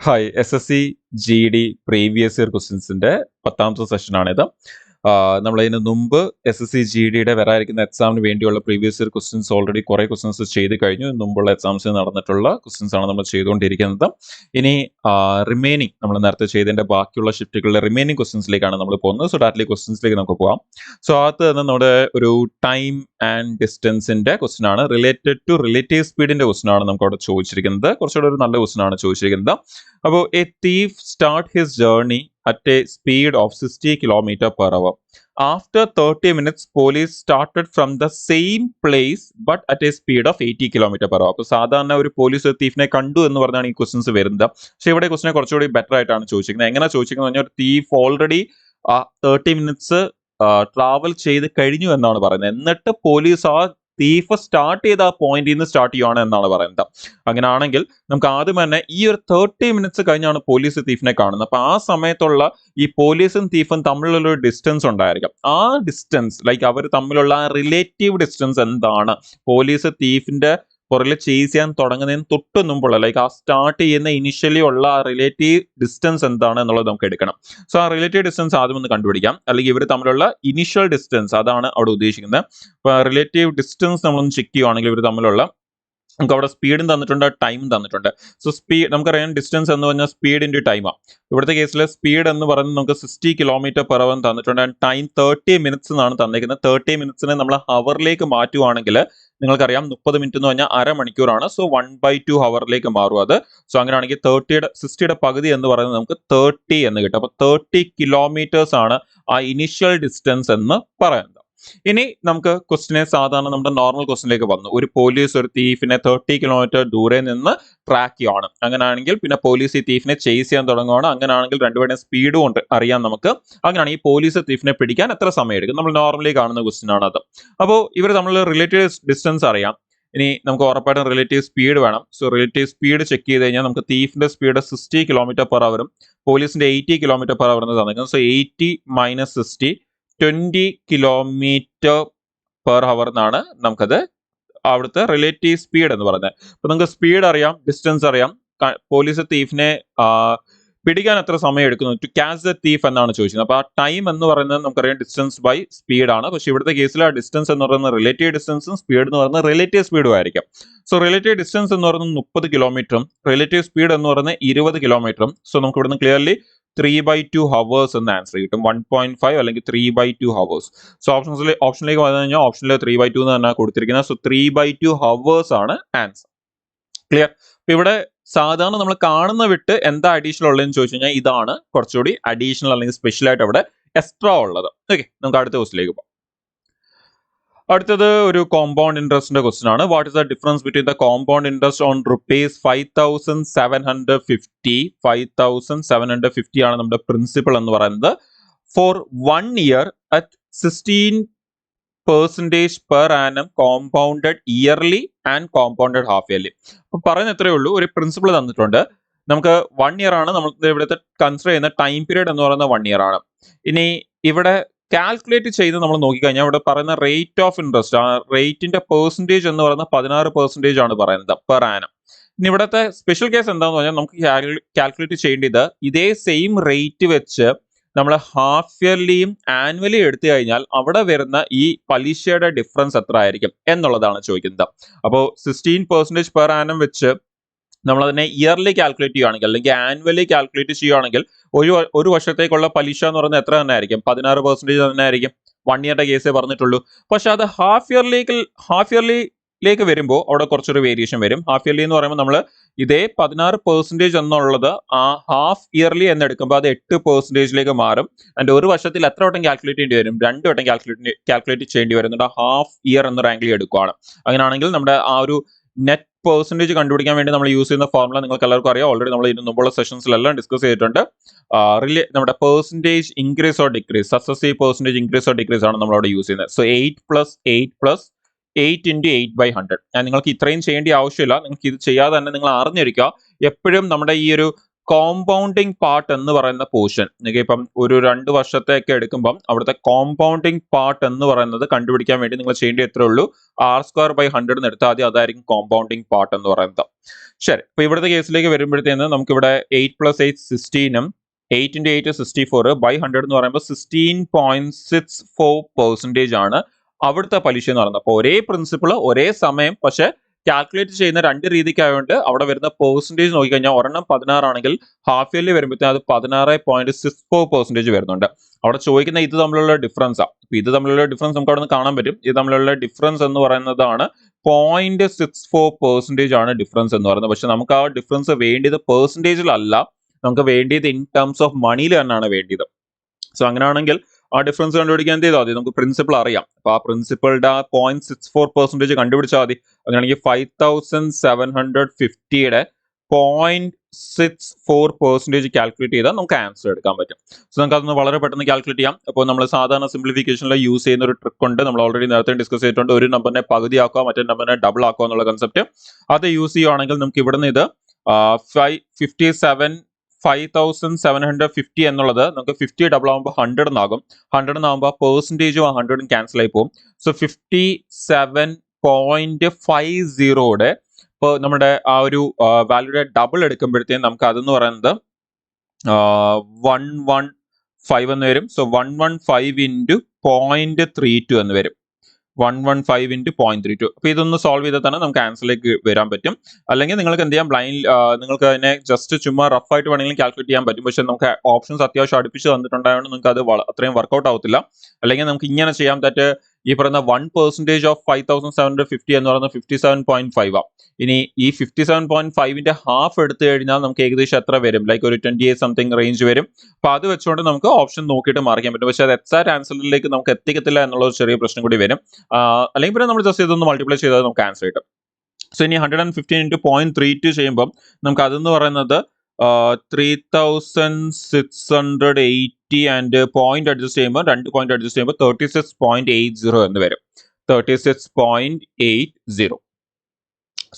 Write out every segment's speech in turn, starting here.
Hi SSC GD previous year ക്വസ്റ്റ്യൻസിന്റെ 10ാമത്തെ സെഷനാണിത്. നമ്മളതിന് മുമ്പ് SSC GDയുടെ വരാനിരിക്കുന്ന എക്സാമിന് വേണ്ടിയുള്ള പ്രീവിയസ് ഇയർ ക്വസ്റ്റ്യൻസ് ഓൾറെഡി കുറേ ക്വസ്റ്റ്യൻസ് ചെയ്ത് കഴിഞ്ഞു. മുമ്പുള്ള എക്സാംസിന് നടന്നിട്ടുള്ള ക്വസ്റ്റ്യൻസ് ആണ് നമ്മൾ ചെയ്തുകൊണ്ടിരിക്കുന്നത്. ഇനി റിമൈനിങ് നമ്മൾ നേരത്തെ ചെയ്തതിന്റെ ബാക്കിയുള്ള ഷിഫ്റ്റുകളിലെ റിമൈനിങ് ക്വസ്റ്റ്യൻസിലേക്കാണ് നമ്മൾ പോകുന്നത്. സോ ഡയറക്റ്റ്ലി ക്വസ്റ്റ്യൻസിലേക്ക് നമുക്ക് പോകാം. സോ അത് തന്നെ നമ്മുടെ ഒരു ടൈം ആൻഡ് ഡിസ്റ്റൻസിന്റെ ക്വസ്റ്റ്യൻ ആണ്. റിലേറ്റഡ് ടു റിലേറ്റീവ് സ്പീഡിന്റെ ക്വസ്റ്റ്യൻ ആണ് നമുക്ക് അവിടെ ചോദിച്ചിരിക്കുന്നത്. കുറച്ചുകൂടെ ഒരു നല്ല ക്വസ്റ്റ്യൻ ആണ് ചോദിച്ചിരിക്കുന്നത്. അപ്പോൾ A thief start his journey at a speed of 60 km/h. After 30 minutes, police started from the same place but at a speed of 80 km/h. അപ്പോൾ സാധാരണ ഒരു പോലീസ് തീഫിനെ കണ്ടു എന്ന് പറഞ്ഞാണ് ഈ ക്വസ്റ്റ്യൻസ് വരുന്നത്. പക്ഷേ ഇവിടെ ക്വസ്റ്റിനെ കുറച്ചുകൂടി ബെറ്റർ ആയിട്ടാണ് ചോദിച്ചിരിക്കുന്നത്. എങ്ങനെ ചോദിച്ചിരിക്കുന്നത് പറഞ്ഞാൽ തീഫ് ഓൾറെഡി 30 മിനിറ്റ്സ് ട്രാവൽ ചെയ്ത് കഴിഞ്ഞു എന്നാണ് പറയുന്നത്. എന്നിട്ട് പോലീസ് ആ തീഫ് സ്റ്റാർട്ട് ചെയ്ത ആ പോയിന്റിൽ നിന്ന് സ്റ്റാർട്ട് ചെയ്യുവാണ് എന്നാണ് പറയുന്നത്. അങ്ങനെയാണെങ്കിൽ നമുക്ക് ആദ്യം തന്നെ ഈ ഒരു 30 മിനിറ്റ്സ് കഴിഞ്ഞാണ് പോലീസ് തീഫിനെ കാണുന്നത്. അപ്പൊ ആ സമയത്തുള്ള ഈ പോലീസും തീഫും തമ്മിലുള്ള ഒരു ഡിസ്റ്റൻസ് ഉണ്ടായിരിക്കും. ആ ഡിസ്റ്റൻസ് ലൈക്ക് അവർ തമ്മിലുള്ള റിലേറ്റീവ് ഡിസ്റ്റൻസ് എന്താണ്, പോലീസ് തീഫിന്റെ പുറകിൽ ചേസ് ചെയ്യാൻ തുടങ്ങുന്നതിന് തൊട്ട് മുമ്പുള്ള ലൈക്ക് ആ സ്റ്റാർട്ട് ചെയ്യുന്ന ഇനിഷ്യലി ഉള്ള ആ റിലേറ്റീവ് ഡിസ്റ്റൻസ് എന്താണ് എന്നുള്ളത് നമുക്ക് എടുക്കണം. സോ ആ റിലേറ്റീവ് ഡിസ്റ്റൻസ് ആദ്യം ഒന്ന് കണ്ടുപിടിക്കാം, അല്ലെങ്കിൽ ഇവർ തമ്മിലുള്ള ഇനിഷ്യൽ ഡിസ്റ്റൻസ് അതാണ് അവിടെ ഉദ്ദേശിക്കുന്നത്. അപ്പൊ റിലേറ്റീവ് ഡിസ്റ്റൻസ് നമ്മളൊന്ന് ചെക്ക് ചെയ്യുവാണെങ്കിൽ ഇവർ തമ്മിലുള്ള നമുക്ക് അവിടെ സ്പീഡും തന്നിട്ടുണ്ട്, ടൈമും തന്നിട്ടുണ്ട്. സോ സ്പീഡ് നമുക്കറിയാം, ഡിസ്റ്റൻസ് എന്ന് പറഞ്ഞാൽ സ്പീഡ് ഇൻറ്റു ടൈമാണ്. ഇവിടുത്തെ കേസിൽ സ്പീഡ് എന്ന് പറയുന്നത് നമുക്ക് 60 km/h തന്നിട്ടുണ്ട്. ആൻഡ് ടൈം 30 മിനിറ്റ്സ് എന്നാണ് തന്നിരിക്കുന്നത്. 30 മിനിറ്റ്സിനെ നമ്മൾ ഹവറിലേക്ക് മാറ്റുവാണെങ്കിൽ നിങ്ങൾക്കറിയാം 30 മിനിറ്റ് എന്ന് പറഞ്ഞാൽ അരമണിക്കൂറാണ്. സോ 1/2 ഹവറിലേക്ക് മാറും അത്. സോ അങ്ങനെയാണെങ്കിൽ 60യുടെ പകുതി എന്ന് പറയുന്നത് നമുക്ക് 30 എന്ന് കിട്ടും. അപ്പോൾ 30 കിലോമീറ്റേഴ്സ് ആണ് ആ ഇനിഷ്യൽ ഡിസ്റ്റൻസ് എന്ന് പറയുന്നത്. ഇനി നമുക്ക് ക്വസ്റ്റിനെ സാധാരണ നമ്മുടെ നോർമൽ ക്വസ്റ്റിനിലേക്ക് വന്നു. ഒരു പോലീസ് ഒരു തീഫിനെ 30 കിലോമീറ്റർ ദൂരെ നിന്ന് ട്രാക്ക് ചെയ്യുവാണ്. അങ്ങനെയാണെങ്കിൽ പിന്നെ പോലീസ് ഈ തീഫിനെ ചേസ് ചെയ്യാൻ തുടങ്ങുകയാണ്. അങ്ങനെയാണെങ്കിൽ രണ്ടുപേരുടെയും സ്പീഡും ഉണ്ട് അറിയാം നമുക്ക്. അങ്ങനെയാണ് ഈ പോലീസ് തീഫിനെ പിടിക്കാൻ എത്ര സമയം എടുക്കും, നമ്മൾ നോർമലി കാണുന്ന ക്വസ്റ്റ്യൻ ആണ് അത്. അപ്പോൾ ഇവർ തമ്മിൽ റിലേറ്റീവ് ഡിസ്റ്റൻസ് അറിയാം. ഇനി നമുക്ക് ഉറപ്പായിട്ടും റിലേറ്റീവ് സ്പീഡ് വേണം. സോ റിലേറ്റീവ് സ്പീഡ് ചെക്ക് ചെയ്ത് കഴിഞ്ഞാൽ നമുക്ക് തീഫിന്റെ സ്പീഡ് 60 km/h പോലീസിന്റെ 80 km/h എന്ന് തന്നിരിക്കുന്നത്. സോ 80 - 60 20 km/h എന്നാണ് നമുക്കത് അവിടുത്തെ റിലേറ്റീവ് സ്പീഡ് എന്ന് പറയുന്നത്. അപ്പൊ നമുക്ക് സ്പീഡ് അറിയാം, ഡിസ്റ്റൻസ് അറിയാം. പോലീസ് തീഫിനെ പിടിക്കാൻ എത്ര സമയം എടുക്കുന്നു, ടു ക്യാച്ച് ദ തീഫ് എന്നാണ് ചോദിച്ചത്. അപ്പൊ ആ ടൈം എന്ന് പറയുന്നത് നമുക്കറിയാം ഡിസ്റ്റൻസ് ബൈ സ്പീഡ് ആണ്. പക്ഷെ ഇവിടുത്തെ കേസിൽ ആ ഡിസ്റ്റൻസ് എന്ന് പറയുന്നത് റിലേറ്റീവ് ഡിസ്റ്റൻസും സ്പീഡ് എന്ന് പറയുന്നത് റിലേറ്റീവ് സ്പീഡും ആയിരിക്കും. സോ റിലേറ്റീവ് ഡിസ്റ്റൻസ് എന്ന് പറയുന്നത് 30 കിലോമീറ്ററും റിലേറ്റീവ് സ്പീഡ് എന്ന് പറയുന്നത് 20 കിലോമീറ്ററും. സോ നമുക്ക് ഇവിടുന്ന് ക്ലിയർലി 3/2 hours എന്ന ആൻസർ കിട്ടും. 1.5 അല്ലെങ്കിൽ 3/2 hours. സോ ഓപ്ഷനിലേക്ക് വന്നു കഴിഞ്ഞാൽ ഓപ്ഷനിൽ 3/2 എന്ന് തന്നെ കൊടുത്തിരിക്കുന്നത്. സോ 3/2 hours ആണ് ആൻസർ. ക്ലിയർ. അപ്പൊ ഇവിടെ സാധാരണ നമ്മൾ കാണുന്ന വിട്ട് എന്താ അഡീഷണൽ ഉള്ളതെന്ന് ചോദിച്ചു കഴിഞ്ഞാൽ ഇതാണ് കുറച്ചുകൂടി അഡീഷണൽ അല്ലെങ്കിൽ സ്പെഷ്യൽ ആയിട്ട് അവിടെ എക്സ്ട്രാ ഉള്ളത്. ഓക്കെ, നമുക്ക് അടുത്ത ക്വസ്റ്റിലേക്ക് പോകാം. അടുത്തത് ഒരു കോമ്പൗണ്ട് ഇൻട്രസ്റ്റിന്റെ ക്വസ്റ്റ്യൻ ആണ്. What is the difference between the compound interest on ₹5,750 5,750 ആണ് നമ്മുടെ പ്രിൻസിപ്പൾ എന്ന് പറയുന്നത്. For 1 year at 16% per annum compounded yearly and compounded half yearly. അപ്പൊ പറയുന്ന എത്രയേ ഉള്ളൂ, ഒരു പ്രിൻസിപ്പിൾ തന്നിട്ടുണ്ട്. നമുക്ക് 1 year ആണ് നമ്മൾ ഇവിടുത്തെ കൺസിഡർ ചെയ്യുന്ന ടൈം പീരീഡ് എന്ന് പറയുന്നത് 1 year ആണ്. ഇനി ഇവിടെ കാൽക്കുലേറ്റ് ചെയ്ത് നമ്മൾ നോക്കിക്കഴിഞ്ഞാൽ ഇവിടെ പറയുന്ന റേറ്റ് ഓഫ് ഇൻട്രസ്റ്റ്, ആ റേറ്റിന്റെ പെർസെൻറ്റേജ് എന്ന് പറയുന്നത് 16% ആണ് പറയുന്നത് പെർ ആനം. ഇനി ഇവിടുത്തെ സ്പെഷ്യൽ കേസ് എന്താണെന്ന് പറഞ്ഞാൽ നമുക്ക് കാൽക്കുലേറ്റ് ചെയ്യേണ്ടത് ഇതേ സെയിം റേറ്റ് വെച്ച് നമ്മൾ ഹാഫ് ഇയർലിയും ആനുവലിയും എടുത്തു കഴിഞ്ഞാൽ അവിടെ വരുന്ന ഈ പലിശയുടെ ഡിഫറൻസ് എത്ര ആയിരിക്കും എന്നുള്ളതാണ് ചോദിക്കുന്നത്. അപ്പോൾ 16% പെർ ആനം വെച്ച് നമ്മൾ അതിനെ ഇയർലി കാൽക്കുലേറ്റ് ചെയ്യുകയാണെങ്കിൽ അല്ലെങ്കിൽ ആനുവലി കാൽക്കുലേറ്റ് ചെയ്യുകയാണെങ്കിൽ ഒരു വർഷത്തേക്കുള്ള പലിശ എന്ന് പറയുന്നത് എത്ര തന്നെ ആയിരിക്കും, 16% തന്നെ ആയിരിക്കും. 1 year കേസേ പറഞ്ഞിട്ടുള്ളൂ. പക്ഷെ അത് ഹാഫ് ഇയർലിയിലേക്ക് വരുമ്പോൾ അവിടെ കുറച്ചൊരു വേരിയേഷൻ വരും. ഹാഫ് ഇയർലി എന്ന് പറയുമ്പോൾ നമ്മൾ ഇതേ 16% എന്നുള്ളത് ആ ഹാഫ് ഇയർലി എന്നെടുക്കുമ്പോൾ അത് 8%ലേക്ക് മാറും. ആൻഡ് ഒരു വർഷത്തിൽ എത്ര വട്ടം കാൽക്കുലേറ്റ് ചെയ്യേണ്ടി വരും, 2 വട്ടം കാൽക്കുലേറ്റ് ചെയ്യേണ്ടി വരുന്നുണ്ട്. ഹാഫ് ഇയർ എന്ന റാങ്കിൽ എടുക്കുകയാണ്. അങ്ങനെയാണെങ്കിൽ നമ്മുടെ ആ ഒരു നെറ്റ് പെർസെൻറ്റേജ് കണ്ടുപിടിക്കാൻ വേണ്ടി നമ്മൾ യൂസ് ചെയ്യുന്ന ഫോർമുല നിങ്ങൾക്ക് എല്ലാവർക്കും അറിയാം. ഓൾറെഡി നമ്മൾ ഇതിന് മുമ്പുള്ള സെഷൻസിലെല്ലാം ഡിസ്കസ് ചെയ്തിട്ടുണ്ട്. നമ്മുടെ percentage increase or decrease, successive percentage increase or decrease ആണ് നമ്മൾ അവിടെ യൂസ് ചെയ്യുന്നത്. സോ 8 + 8 + 8 × 8/100. നിങ്ങൾക്ക് ഇത്രയും ചെയ്യേണ്ട ആവശ്യമില്ല. നിങ്ങൾക്ക് ഇത് ചെയ്യാതെ തന്നെ നിങ്ങൾ അറിഞ്ഞിരിക്കുക, എപ്പോഴും നമ്മുടെ ഈ ഒരു കോമ്പൗണ്ടിങ് പാർട്ട് എന്ന് പറയുന്ന പോർഷൻ നിങ്ങൾക്ക് ഇപ്പം ഒരു 2 വർഷത്തേക്ക് എടുക്കുമ്പം അവിടുത്തെ കോമ്പൗണ്ടിങ് പാർട്ട് എന്ന് പറയുന്നത് കണ്ടുപിടിക്കാൻ വേണ്ടി നിങ്ങൾ ചെയ്യേണ്ടി എത്രേ ഉള്ളൂ r²/100 എന്ന് എടുത്താൽ മതി. അതായിരിക്കും കോമ്പൗണ്ടിങ് പാർട്ട് എന്ന് പറയുന്നത്. ശരി, അപ്പൊ ഇവിടുത്തെ കേസിലേക്ക് വരുമ്പോഴത്തേന് നമുക്ക് ഇവിടെ 8 + 8 16ഉം 8 × 8 64/100 എന്ന് പറയുമ്പോൾ 16.64% ആണ് അവിടുത്തെ പലിശ എന്ന് പറയുന്നത്. അപ്പോൾ ഒരേ പ്രിൻസിപ്പിൾ ഒരേ സമയം പക്ഷെ കാൽക്കുലേറ്റ് ചെയ്യുന്ന 2 രീതിക്കായതുകൊണ്ട് അവിടെ വരുന്ന പെർസെൻറ്റേജ് നോക്കിക്കഴിഞ്ഞാൽ ഒരെണ്ണം 16 ആണെങ്കിൽ ഹാഫ് ഇയർലി വരുമ്പോഴത്തേക്കും അത് 16.64% വരുന്നുണ്ട്. അവിടെ ചോദിക്കുന്ന ഇത് തമ്മിലുള്ള ഡിഫറൻസാണ്. ഇപ്പൊ ഇത് തമ്മിലുള്ള ഡിഫറൻസ് നമുക്ക് അവിടെ നിന്ന് കാണാൻ പറ്റും. ഇത് തമ്മിലുള്ള ഡിഫറൻസ് എന്ന് പറയുന്നതാണ് 0.64% ആണ് ഡിഫറൻസ് എന്ന് പറയുന്നത്. പക്ഷെ നമുക്ക് ആ ഡിഫറൻസ് വേണ്ടിയത് പെർസെൻറ്റേജിലല്ല, നമുക്ക് വേണ്ടിയത് ഇൻ ടേംസ് ഓഫ് മണിയിൽ തന്നെയാണ് വേണ്ടിയത്. സോ അങ്ങനെയാണെങ്കിൽ ആ ഡിഫറൻസ് കണ്ടുപിടിക്കാൻ എന്ത് ചെയ്താൽ മതി, നമുക്ക് പ്രിൻസിപ്പിൾ അറിയാം. അപ്പൊ ആ പ്രിൻസിപ്പിളുടെ ആ 0.64% കണ്ടുപിടിച്ചാൽ മതി. അങ്ങനെയാണെങ്കിൽ 5750യുടെ 0.64% കാൽക്കുലേറ്റ് ചെയ്താൽ നമുക്ക് ആൻസർ എടുക്കാൻ പറ്റും. സോ നമുക്ക് അതൊന്ന് വളരെ പെട്ടെന്ന് കാൽക്കുലേറ്റ് ചെയ്യാം. അപ്പോൾ നമ്മൾ സാധാരണ സിംപ്ലിഫിക്കേഷനിൽ യൂസ് ചെയ്യുന്ന ഒരു ട്രിക്ക് ഉണ്ട്, നമ്മൾ ഓൾറെഡി നേരത്തെ ഡിസ്കസ് ചെയ്തിട്ടുണ്ട്. ഒരു നമ്പറിനെ പകുതി ആക്കുക, മറ്റേ നമ്പറിനെ ഡബിൾ ആക്കുക എന്നുള്ള കൺസെപ്റ്റ്. അത് യൂസ് ചെയ്യുകയാണെങ്കിൽ നമുക്ക് ഇവിടുന്ന് ഇത് 5750 എന്നുള്ളത് നമുക്ക് 50 ഡബിൾ ആകുമ്പോൾ 100 എന്നാകും. 100 എന്നാകുമ്പോൾ പെർസെൻറ്റേജും 100 ക്യാൻസൽ ആയി പോകും. സോ 57.50 ഇപ്പോൾ നമ്മുടെ ആ ഒരു വാല്യൂടെ ഡബിൾ എടുക്കുമ്പോഴത്തേക്കും നമുക്ക് അതെന്ന് പറയുന്നത് 115 എന്ന് വരും. സോ 115 × 0.32 എന്ന് വരും. 115 × 0.32. അപ്പൊ ഇതൊന്ന് സോൾവ് ചെയ്താൽ തന്നെ നമുക്ക് ആൻസറിലേക്ക് വരാൻ പറ്റും. അല്ലെങ്കിൽ നിങ്ങൾക്ക് എന്ത് ചെയ്യാം, നിങ്ങൾക്ക് അതിനെ ജസ്റ്റ് ചുമ്മാ റഫ് ആയിട്ട് വേണമെങ്കിലും കാൽക്കുലേറ്റ് ചെയ്യാൻ പറ്റും. പക്ഷെ നമുക്ക് ഓപ്ഷൻസ് അത്യാവശ്യം അടുപ്പിച്ച് തന്നിട്ടുണ്ടായതുകൊണ്ട് നിങ്ങൾക്ക് അത് അത്രയും വർക്കൗട്ട് ആവത്തില്ല. അല്ലെങ്കിൽ നമുക്ക് ഇങ്ങനെ ചെയ്യാം, ദാറ്റ് ഈ പറയുന്ന 1% ഓഫ് 5750 എന്ന് പറയുന്നത് 57.5 ആണ്. ഇനി ഈ 57.5ന്റെ ഹാഫ് എടുത്തു കഴിഞ്ഞാൽ നമുക്ക് ഏകദേശം എത്ര വരും, ലൈക്ക് ഒരു 28 സംതിങ് റേഞ്ച് വരും. അപ്പൊ അത് വെച്ചുകൊണ്ട് നമുക്ക് ഓപ്ഷൻ നോക്കിയിട്ട് മാറിക്കാൻ പറ്റും. പക്ഷെ അത് എക്സാക്ട് ആൻസറിലേക്ക് നമുക്ക് എത്തിക്കത്തില്ല എന്നുള്ള ഒരു ചെറിയ പ്രശ്നം കൂടി വരും. അല്ലെങ്കിൽ പിന്നെ നമ്മൾ ജസ്റ്റ് ഇതൊന്ന് മൾട്ടിപ്ലൈ ചെയ്താൽ നമുക്ക് ആൻസർ കിട്ടും. സോ ഇനി 115 × 0.32 ചെയ്യുമ്പോൾ നമുക്ക് അതെന്ന് പറയുന്നത് 3680 ആൻഡ് പോയിന്റ് അഡ്ജസ്റ്റ് ചെയ്യുമ്പോൾ 2 പോയിന്റ് അഡ്ജസ്റ്റ് ചെയ്യുമ്പോൾ 36.80 എന്ന് വരും. 36.80.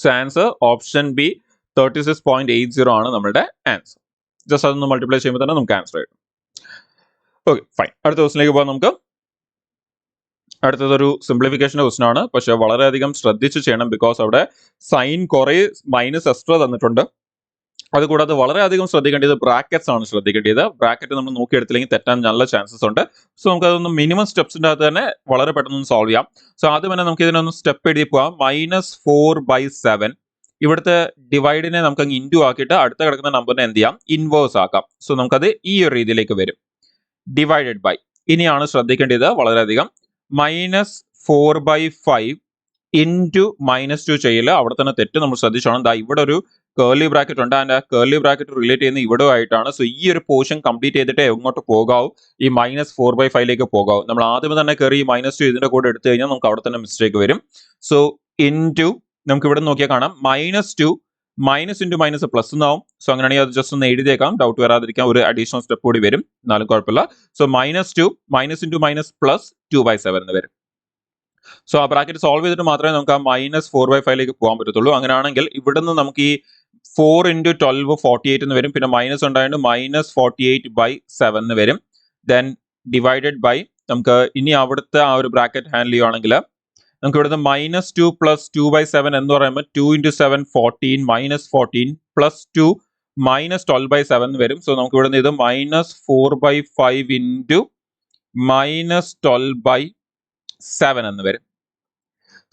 സോ ആൻസർ ഓപ്ഷൻ ബി 36.80 ആണ് നമ്മുടെ ആൻസർ. ജസ്റ്റ് അതൊന്ന് മൾട്ടിപ്ലൈ ചെയ്യുമ്പോൾ തന്നെ നമുക്ക് ആൻസർ കിട്ടും. Okay, fine. അടുത്ത ക്വസ്റ്റിലേക്ക് പോകാം നമുക്ക്. അടുത്തതൊരു സിംപ്ലിഫിക്കേഷൻ ക്വസ്റ്റൻ ആണ്, പക്ഷെ വളരെയധികം ശ്രദ്ധിച്ച് ചെയ്യണം. ബിക്കോസ് അവിടെ സൈൻ കുറെ മൈനസ് എക്സ്ട്രാ തന്നിട്ടുണ്ട്. അതുകൂടാതെ വളരെയധികം ശ്രദ്ധിക്കേണ്ടത് ബ്രാക്കറ്റ്സ് ആണ് ശ്രദ്ധിക്കേണ്ടത്. ബ്രാക്കറ്റ് നമ്മൾ നോക്കിയെടുത്തില്ലെങ്കിൽ തെറ്റാൻ നല്ല ചാൻസസ് ഉണ്ട്. സോ നമുക്ക് അതൊന്ന് മിനിമം സ്റ്റെപ്സിൻ്റെ അകത്ത് തന്നെ വളരെ പെട്ടെന്ന് സോൾവ് ചെയ്യാം. സോ ആദ്യം തന്നെ നമുക്ക് ഇതിനൊന്ന് സ്റ്റെപ്പ് എഴുതി പോവാം. -4/7 ഇവിടുത്തെ ഡിവൈഡിനെ നമുക്ക് അങ്ങ് ഇൻറ്റു ആക്കിയിട്ട് അടുത്ത കിടക്കുന്ന നമ്പറിനെ എന്ത് ചെയ്യാം, ഇൻവേഴ്സ് ആക്കാം. സോ നമുക്കത് ഈ ഒരു രീതിയിലേക്ക് വരും, ഡിവൈഡഡ് ബൈ. ഇനിയാണ് ശ്രദ്ധിക്കേണ്ടത് വളരെയധികം, -4/5 ഇൻറ്റു -2 ചെയ്യില്ല. അവിടെ തന്നെ തെറ്റ് നമ്മൾ ശ്രദ്ധിച്ചോണം. ദാ ഇവിടെ ഒരു കേർലി ബ്രാക്കറ്റ് ഉണ്ട്, ആൻഡ് ആ കേർലി ബ്രാക്കറ്റ് റിലേറ്റ് ചെയ്യുന്ന ഇവിടെ ആയിട്ടാണ്. സോ ഈ ഒരു പോർഷൻ കംപ്ലീറ്റ് ചെയ്തിട്ട് എങ്ങോട്ട് പോകാവൂ, ഈ -4/5ലേക്ക് പോകാവൂ. നമ്മൾ ആദ്യമേ തന്നെ കയറി -2 ഇതിന്റെ കൂടെ എടുത്തു കഴിഞ്ഞാൽ നമുക്ക് അവിടെ തന്നെ മിസ്റ്റേക്ക് വരും. സോ ഇൻറ്റു നമുക്ക് ഇവിടെ നോക്കിയാൽ കാണാം -2 മൈനസ് ഇൻറ്റു മൈനസ് പ്ലസ് എന്നാവും. സോ അങ്ങനെയാണെങ്കിൽ അത് ജസ്റ്റ് ഒന്ന് എഴുതിയേക്കാം, ഡൗട്ട് വരാതിരിക്കാൻ. ഒരു അഡീഷണൽ സ്റ്റെപ്പ് കൂടി വരും, എന്നാലും കുഴപ്പമില്ല. So -2 minus into minus plus 2/7 എന്ന് വരും. സോ ആ ബ്രാക്കറ്റ് സോൾവ് ചെയ്തിട്ട് മാത്രമേ നമുക്ക് ആ -4/5ലേക്ക് പോകാൻ പറ്റത്തുള്ളൂ. അങ്ങനെയാണെങ്കിൽ ഇവിടുന്ന് നമുക്ക് ഈ 4 × 12 48 എന്ന് വരും. പിന്നെ മൈനസ് ഉണ്ടായതുകൊണ്ട് -48/7 എന്ന് വരും. ദെൻ ഡിവൈഡഡ് ബൈ നമുക്ക് ഇനി അവിടുത്തെ ആ ഒരു ബ്രാക്കറ്റ് ഹാൻഡിൽ ചെയ്യുകയാണെങ്കിൽ നമുക്ക് ഇവിടുന്ന് -2 + 2/7 എന്ന് പറയുമ്പോൾ 2 × 7 14 -14 + 2 -12/7 എന്ന് വരും. സോ നമുക്ക് ഇവിടുന്ന് ഇത് -4/5 ഇൻറ്റു -12/7 എന്ന് വരും.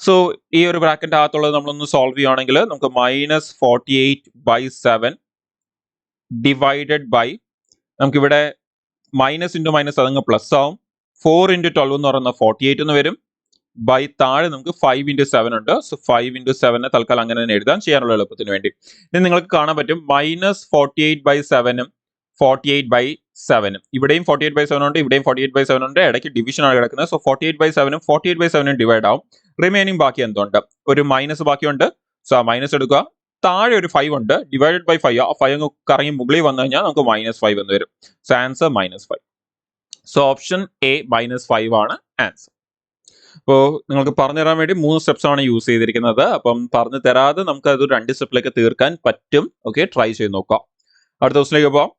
സോ ഈ ഒരു ബ്രാക്കറ്റ് അകത്തുള്ളത് നമ്മളൊന്ന് സോൾവ് ചെയ്യുകയാണെങ്കിൽ നമുക്ക് -48/7 ഡിവൈഡഡ് ബൈ നമുക്കിവിടെ മൈനസ് ഇൻറ്റു മൈനസ് അതങ്ങ് പ്ലസ് ആവും. 4 × 12 എന്ന് പറയുന്നത് 48 എന്ന് വരും. ബൈ താഴെ നമുക്ക് 5 × 7 ഉണ്ട്. സോ 5 × 7 തൽക്കാലം അങ്ങനെ തന്നെ എഴുതാൻ, ചെയ്യാനുള്ള എളുപ്പത്തിന് വേണ്ടി. ഇനി നിങ്ങൾക്ക് കാണാൻ പറ്റും -48/7 48/7 ഇവിടെയും 48/7 ഉണ്ട്, ഇവിടെയും 48/7 ഉണ്ട്. ഇടയ്ക്ക് ഡിവിഷൻ ആണ് കിടക്കുന്നത്. സോ 48/7 48/7 ഡിവൈഡ് ആവും. റിമൈനിങ് ബാക്കി എന്തുണ്ട്, ഒരു മൈനസ് ബാക്കിയുണ്ട്. സോ ആ മൈനസ് എടുക്കുക. താഴെ ഒരു 5 ഉണ്ട്, ഡിവൈഡഡ് ബൈ 5. ആ 5 അങ്ങ് കറങ്ങി മുകളിൽ വന്നു കഴിഞ്ഞാൽ നമുക്ക് -5 എന്ന് വരും. So answer -5. So option A -5 ആണ് ആൻസർ. അപ്പോൾ നിങ്ങൾക്ക് പറഞ്ഞു തരാൻ വേണ്ടി 3 സ്റ്റെപ്സ് ആണ് യൂസ് ചെയ്തിരിക്കുന്നത്. അപ്പം പറഞ്ഞു തരാതെ നമുക്ക് അത് 2 സ്റ്റെപ്പിലേക്ക് തീർക്കാൻ പറ്റും. ഓക്കെ, ട്രൈ ചെയ്ത് നോക്കാം. അടുത്ത ക്വസ്റ്റിലേക്ക് പോവാം.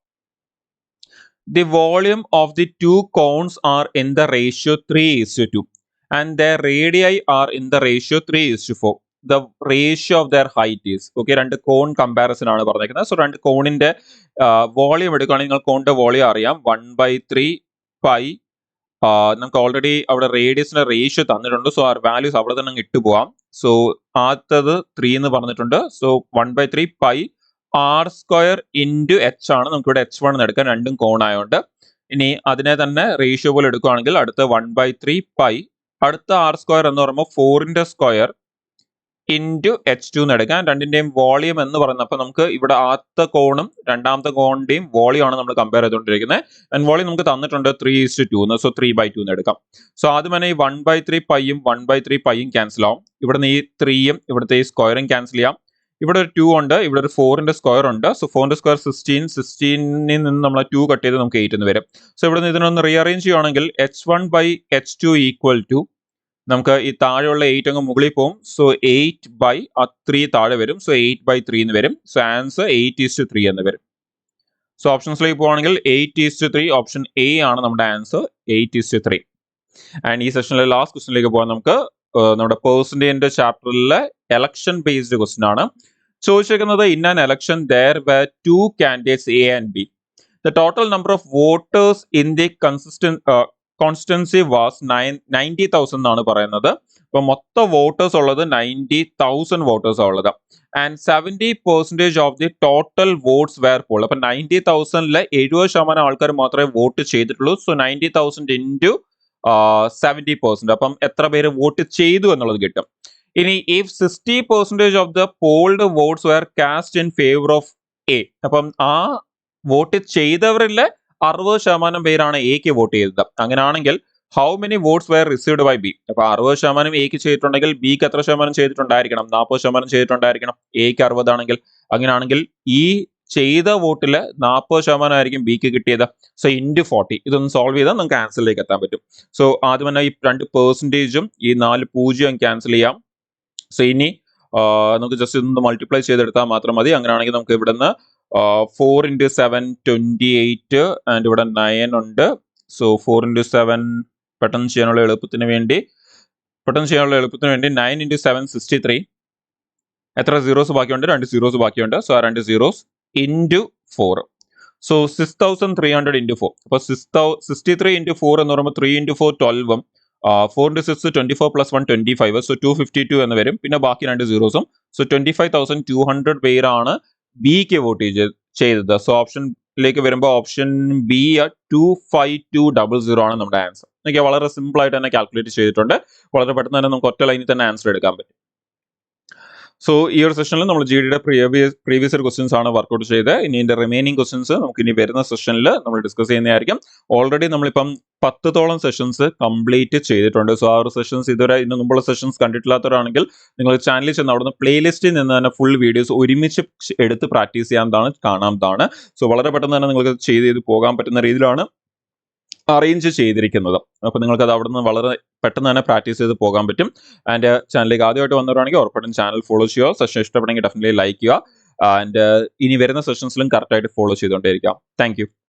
The volume of the two cones are in the ratio 3:2 and their radii are in the ratio 3:4. The ratio of their height is. Okay, രണ്ട് കോൺ കമ്പാരിസൺ ആണ് പറഞ്ഞിരിക്കുന്നത്. സോ രണ്ട് കോണിന്റെ വോളിയം എടുക്കുകയാണെങ്കിൽ നിങ്ങൾ കോണിന്റെ വോളിയം അറിയാം 1/3 പൈ. നമുക്ക് ഓൾറെഡി അവിടെ റേഡിയസിന്റെ റേഷ്യോ തന്നിട്ടുണ്ട്. സോ ആ വാല്യൂസ് അവിടെ തന്നെ ഇട്ട് പോവാം. സോ ആദ്യത്തത് 3 എന്ന് പറഞ്ഞിട്ടുണ്ട്. So 1/3 pi r² into h ആണ്. നമുക്ക് ഇവിടെ h1 എടുക്കാൻ, രണ്ടും കോൺ ആയതുകൊണ്ട്. ഇനി അതിനെ തന്നെ റേഷ്യോ പോലെ എടുക്കുകയാണെങ്കിൽ അടുത്ത 1/3 പൈ, അടുത്ത r² എന്ന് പറയുമ്പോൾ 4² ഇൻറ്റു h2 എന്ന് എടുക്കാം. രണ്ടിന്റെയും വോളിയം എന്ന് പറയുന്നത്, അപ്പൊ നമുക്ക് ഇവിടെ ആദ്യത്തെ കോണും രണ്ടാമത്തെ കോണിന്റെയും വോളിയം ആണ് നമ്മൾ കമ്പയർ ചെയ്തുകൊണ്ടിരിക്കുന്നത്. ആൻഡ് വോളിയം നമുക്ക് തന്നിട്ടുണ്ട് 3:2 എന്ന്. സോ 3/2 എന്ന് എടുക്കാം. സോ ആദ്യം തന്നെ ഈ 1/3 പൈയും 1/3 പൈയും ക്യാൻസൽ ആവും. ഇവിടുന്ന് ഈ 3യും ഇവിടുത്തെ ഈ സ്ക്വയറും ക്യാൻസൽ ചെയ്യാം. ഇവിടെ ഒരു 2 ഉണ്ട്, ഇവിടെ ഒരു 4² ഉണ്ട്. സോ 4² 16 നിന്ന് നമ്മൾ 2 കട്ട് ചെയ്ത് നമുക്ക് 8 എന്ന് വരും. സോ ഇവിടെ നിന്ന് ഇതിനൊന്ന് റീഅറേഞ്ച് ചെയ്യുകയാണെങ്കിൽ h1/h2 ഈക്വൽ ടു, നമുക്ക് ഈ താഴെയുള്ള 8 അങ്ങ് മുകളിൽ പോകും. സോ 8/3 താഴെ വരും. സോ 8/3 എന്ന് വരും. സോ ആൻസർ 8:3 എന്ന് വരും. സോ ഓപ്ഷൻസിലേക്ക് പോവുകയാണെങ്കിൽ 8:3 ഓപ്ഷൻ എ ആണ് നമ്മുടെ ആൻസർ, 8:3. ആൻഡ് ഈ സെഷനിലെ ലാസ്റ്റ് ക്വസ്റ്റിനിലേക്ക് പോകാൻ നമുക്ക് നമ്മുടെ പെർസെന്റേജിന്റെ ചാപ്റ്ററിലെ എലക്ഷൻ ബേസ്ഡ് ക്വസ്റ്റ്യൻ ആണ് ചോദിച്ചിരിക്കുന്നത്. In an election there were two candidates A and B. The total number of voters in the constituency was 90,000 എന്നാണ് പറയുന്നത്. അപ്പൊ മൊത്തം വോട്ടേഴ്സ് ഉള്ളത് 90,000 വോട്ടേഴ്സ് ഉള്ളത്. And 70% of the total votes were poll. അപ്പൊ 90,000-ലെ 70% ആൾക്കാർ മാത്രമേ വോട്ട് ചെയ്തിട്ടുള്ളൂ. സോ 90,000 ഇൻറ്റു 70%, അപ്പം എത്ര പേര് വോട്ട് ചെയ്തു എന്നുള്ളത് കിട്ടും. ഇനി if 60% of the polled votes were cast in favour of A, അപ്പം ആ വോട്ട് ചെയ്തവരിലെ 60% പേരാണ് എക്ക് വോട്ട് ചെയ്തത്. അങ്ങനെയാണെങ്കിൽ how many votes were received by B? അപ്പൊ 60% എക്ക് ചെയ്തിട്ടുണ്ടെങ്കിൽ ബിക്ക് എത്ര ശതമാനം ചെയ്തിട്ടുണ്ടായിരിക്കണം? 40% ചെയ്തിട്ടുണ്ടായിരിക്കണം. എക്ക് 60 ആണെങ്കിൽ. അങ്ങനെയാണെങ്കിൽ ഈ ചെയ്ത വോട്ടില് 40% ആയിരിക്കും ബിക്ക് കിട്ടിയത്. So into 40. ഇതൊന്ന് സോൾവ് ചെയ്താൽ നമുക്ക് ആൻസറിലേക്ക് എത്താൻ പറ്റും. സോ ആദ്യം തന്നെ ഈ 2 പെർസെന്റേജും ഈ 4 പൂജ്യം ക്യാൻസൽ ചെയ്യാം. സോ ഇനി നമുക്ക് ജസ്റ്റ് ഇതൊന്ന് മൾട്ടിപ്ലൈ ചെയ്തെടുത്താൽ മാത്രം മതി. അങ്ങനെയാണെങ്കിൽ നമുക്ക് ഇവിടുന്ന് 4 × 7 28 ആൻഡ് ഇവിടെ 9 ഉണ്ട്. സോ 4 × 7 പെട്ടെന്ന് ചെയ്യാനുള്ള എളുപ്പത്തിന് വേണ്ടി 9 × 7 63. എത്ര സീറോസ് ബാക്കിയുണ്ട്? 2 സീറോസ് ബാക്കിയുണ്ട്. സോ ആ 2 സീറോസ് ഇൻറ്റു 4. So 6,300 into 4. അപ്പോൾ 63 ഇൻറ്റു 4 എന്ന് പറയുമ്പോൾ 3 × 4 12ഉം 4 × 6 24 + 1 25. സോ 252 എന്ന് വരും. പിന്നെ ബാക്കി 2 സീറോസും. സോ 25,200 പേരാണ് ബിക്ക് വോട്ട് ചെയ്തത്. സോ ഓപ്ഷനിലേക്ക് വരുമ്പോൾ ഓപ്ഷൻ ബി 25200 ആണ് നമ്മുടെ ആൻസർ. ഓക്കെ, വളരെ സിമ്പിൾ ആയിട്ട് തന്നെ കാൽക്കുലേറ്റ് ചെയ്തിട്ടുണ്ട്. വളരെ പെട്ടെന്ന് തന്നെ നമുക്ക് ഒറ്റ ലൈനിൽ തന്നെ ആൻസർ എടുക്കാൻ പറ്റും. സോ ഈ ഒരു സെഷനിൽ നമ്മൾ ജിഡിയുടെ പ്രീവിയസ് ക്വസ്റ്റ്യൻസ് ആണ് വർക്ക്ഔട്ട് ചെയ്തത്. ഇനി ഇതിന്റെ റിമൈനിങ് ക്വസ്റ്റ്യൻസ് നമുക്ക് ഇനി വരുന്ന സെഷനിൽ നമ്മൾ ഡിസ്കസ് ചെയ്യുന്നതായിരിക്കും. ഓൾറെഡി നമ്മളിപ്പം 10 സെഷൻസ് കംപ്ലീറ്റ് ചെയ്തിട്ടുണ്ട്. സോ ആ ഒരു സെഷൻസ് ഇതുവരെ ഇതിന് മുമ്പുള്ള സെഷൻസ് കണ്ടിട്ടില്ലാത്തവരാണെങ്കിൽ നിങ്ങൾ ചാനലിൽ ചെന്ന് അവിടുന്ന് പ്ലേലിസ്റ്റിൽ നിന്ന് തന്നെ ഫുൾ വീഡിയോസ് ഒരുമിച്ച് എടുത്ത് പ്രാക്ടീസ് ചെയ്യാവുന്നതാണ്, കാണാവുന്നതാണ്. സോ വളരെ പെട്ടെന്ന് തന്നെ നിങ്ങൾക്ക് ചെയ്ത് പോകാൻ പറ്റുന്ന രീതിയിലാണ് അറേഞ്ച് ചെയ്തിരിക്കുന്നത്. അപ്പോൾ നിങ്ങൾക്ക് അത് അവിടെ നിന്ന് വളരെ പെട്ടെന്ന് തന്നെ പ്രാക്ടീസ് ചെയ്ത് പോകാൻ പറ്റും. ആൻഡ് ചാനലിലേക്ക് ആദ്യമായിട്ട് വന്നവരാണെങ്കിൽ ഉറപ്പായിട്ടും ചാനൽ ഫോളോ ചെയ്യുക. സെഷൻ ഇഷ്ടപ്പെടുമെങ്കിൽ ഡെഫിനറ്റ്ലി ലൈക്ക് ചെയ്യുക. ആൻഡ് ഇനി വരുന്ന സെഷൻസിലും കറക്റ്റായിട്ട് ഫോളോ ചെയ്തുകൊണ്ടേയിരിക്കാം. Thank you.